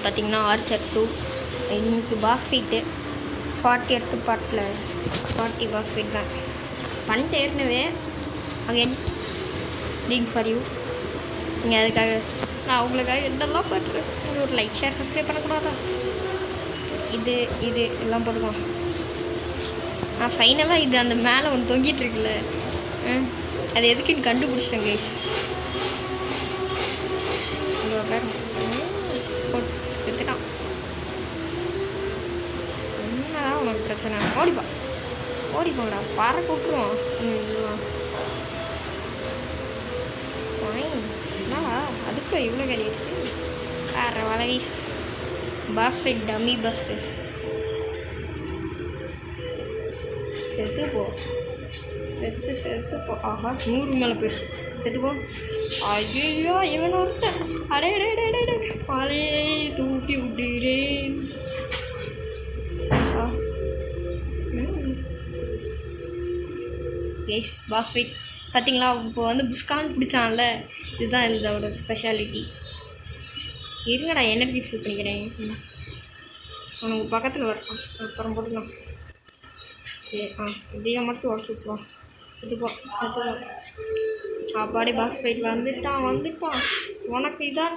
பார்த்தீங்கன்னா ஆர்ச்சர் 2 இன்னைக்கு pass feet 40th பார்ட்டில் 40 பாஸ் ஃபீட் தான் பண்ணிட்டு ஏற்கனவே அகைன் லீக் ஃபார் யூ. நீங்கள் அதுக்காக நான் அவங்களுக்காக என்னெல்லாம் பண்ணுறேன். நீங்கள் ஒரு லைக் ஷேர் சப்ஸ்கிரைப் பண்ணக்கூடாதா? இது எல்லாம் போட்டுக்கலாம். ஃபைனலாக இது அந்த மேலே ஒன்று தொங்கிட்டு இருக்குல்ல, அது எதுக்குன்னு கண்டுபிடிச்சிட்டேன் கைஸ். எடுத்துட்டான். என்னதான் உனக்கு பிரச்சனை? ஓடிப்போங்கடா, பறக்க விட்டுருவோம். என்னடா அதுக்கு இவ்வளோ கழிச்சு வேற வளவி பஸ் டம்மி பஸ்ஸு செத்துப்போ. ஆஹா 100 மேலே போயிடுச்சு. செத்துப்போ. ஐயோ இவன் ஒருத்தன் அடே மலையை தூக்கி விட்டுறேன். எஸ் பாஸ் ஃபைட் பார்த்தீங்களா? இப்போ வந்து புஷ்கான் பிடிச்சான்ல, இதுதான் இதோட ஸ்பெஷாலிட்டி. இருங்கடா எனர்ஜி ஃபீல் பண்ணிக்கிறேன். உனக்கு பக்கத்தில் வரலாம், அப்புறம் போட்டுக்கலாம். சரி இதையை மட்டும் உடச்சுக்கலாம். எடுத்துப்போம். அப்பாடி பாஸ் ஃபைட் வந்துட்டான். உனக்கு இதான்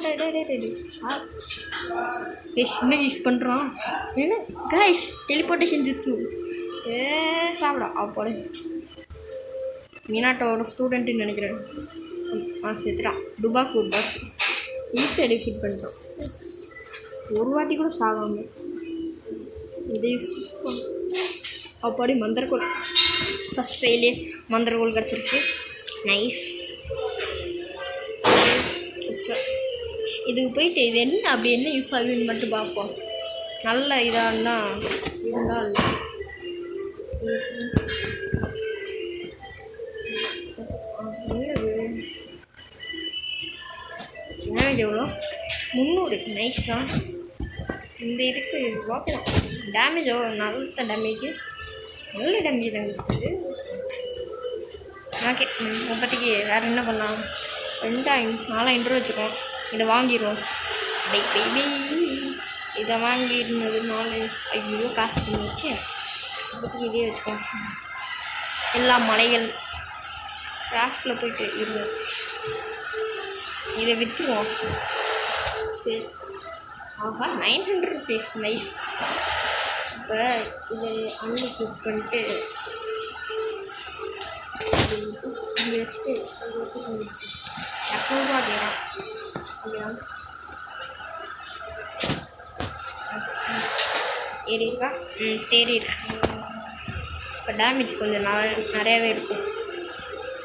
என்ன யூஸ் பண்ணுறான்? என்ன கைஸ் டெலிபோர்டேஷன் ஜிட்ஸு சாப்பிடா. அப்பாடி மீனாட்டோட ஸ்டூடெண்ட்டுன்னு நினைக்கிறேன். சேர்த்துட்டான். டுபாக்கு ஒரு பாஸ் ஈஸியாக டிஃபீட் பண்ணிட்டான். ஒரு வாட்டி கூட சாகாம இதை யூஸ் அப்பாடி மந்திரக்கோள். ஃபஸ்ட் ட்ரைலே மந்திரக்கோள் கிடச்சிருக்கு. நைஸ். இதுக்கு போயிட்டு இது என்ன அப்படி என்ன யூஸ் ஆகுதுன்னு மட்டும் பார்ப்போம். நல்ல இதான்னா இருந்தால் டேமேஜ் எவ்வளோ? 300. நைஸ் தான். இந்த இதுக்கு பார்க்கலாம். டேமேஜ் எவ்வளோ? நல்ல டேமேஜ் தான் இருக்குது. ஓகே இப்போதைக்கு வேறு என்ன பண்ணலாம்? 4 இன்ட்ரோ வச்சுக்கோம். இதை வாங்கிடுவோம். பேபி இதை வாங்கியிருந்தது 4. ஐயோ காசு பண்ணிச்சு. இப்போதைக்கு இதே வச்சுக்கோம். எல்லா மலைகள் கிராஃப்டில் போயிட்டு இருந்தோம். இதை விற்றுருவோம். சரி ஆஹா 900 rupees. நைஸ். இப்போ இதை அன்லிக் பண்ணிட்டு இங்கே வச்சுட்டு 200 கேட்குறான். ஏறி இருக்கா? தேறி இருக்கு. இப்போ டேமேஜ் கொஞ்சம் நிறையாவே இருக்கும்.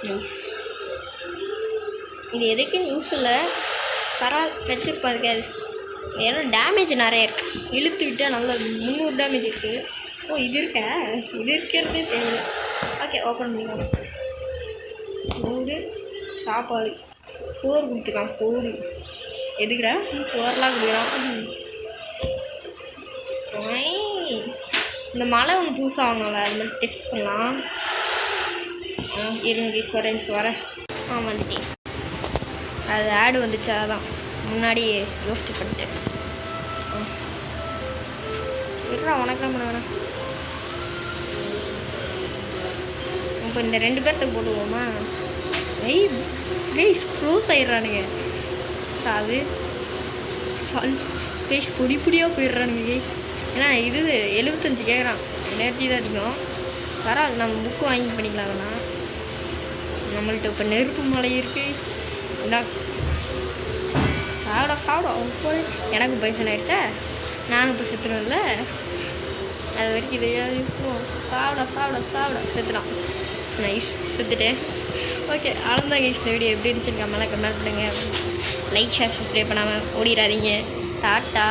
நைஸ். இது எதுக்குன்னு யூஸ் இல்லை, பரவாயில்ல வச்சுருப்பாருக்காது. ஏன்னா டேமேஜ் நிறைய இருக்குது. இழுத்துக்கிட்டால் நல்லா 300 டேமேஜ் இருக்குது. இது இருக்கிறதே தெரியல. ஓகே ஓப்பன் பண்ணிக்கலாம். 100 சாப்பாடு சோறு கொடுத்துக்கலாம். சோறு எதுக்குடா சோறுலாம் கொடுக்குறான். இந்த மலை ஒன்று புதுசாக வாங்கல, அது மாதிரி டெஸ்ட் பண்ணலாம். இருங்க வரேன். வந்துட்டேன். அது ஆடு வந்துச்சு, அதான் முன்னாடியே யோசிச்சு பண்ணிட்டேன். உனக்கெல்லாம் பண்ண வேணாம். இப்போ இந்த 2 பேர்த்துக்கு போட்டுவோமா? கைஸ் க்ளோஸ் ஆயிடுறானுங்க. கைஸ் பொடியாக போயிடுறானுங்க கைஸ். ஏன்னா இது 75 கேட்குறான். எனர்ஜி தான் அதிகம். பரவாயில்ல, நம்ம புக்கு வாங்கி பண்ணிக்கலாம்ண்ணா. நம்மள்கிட்ட இப்போ நெருப்பு மலை இருக்குது. இந்தா சாப்பிட போய் எனக்கு பைசன் ஆகிடுச்சா? நானும் இப்போ செத்துருவேன்ல. அது வரைக்கும் இதையாவது யூஸ் பண்ணுவோம். சாப்பிட செத்துடான். நைஸ் செத்துட்டேன். ஓகே அவ்வளோதான் கைஸ். இந்த வீடியோ எப்படி இருந்துச்சுன்னு கமெண்ட் பண்ணுங்கள். லைக் ஷேர் சப்ஸ்கிரைப் பண்ணாமல் ஓடிடாதீங்க. டாட்டா.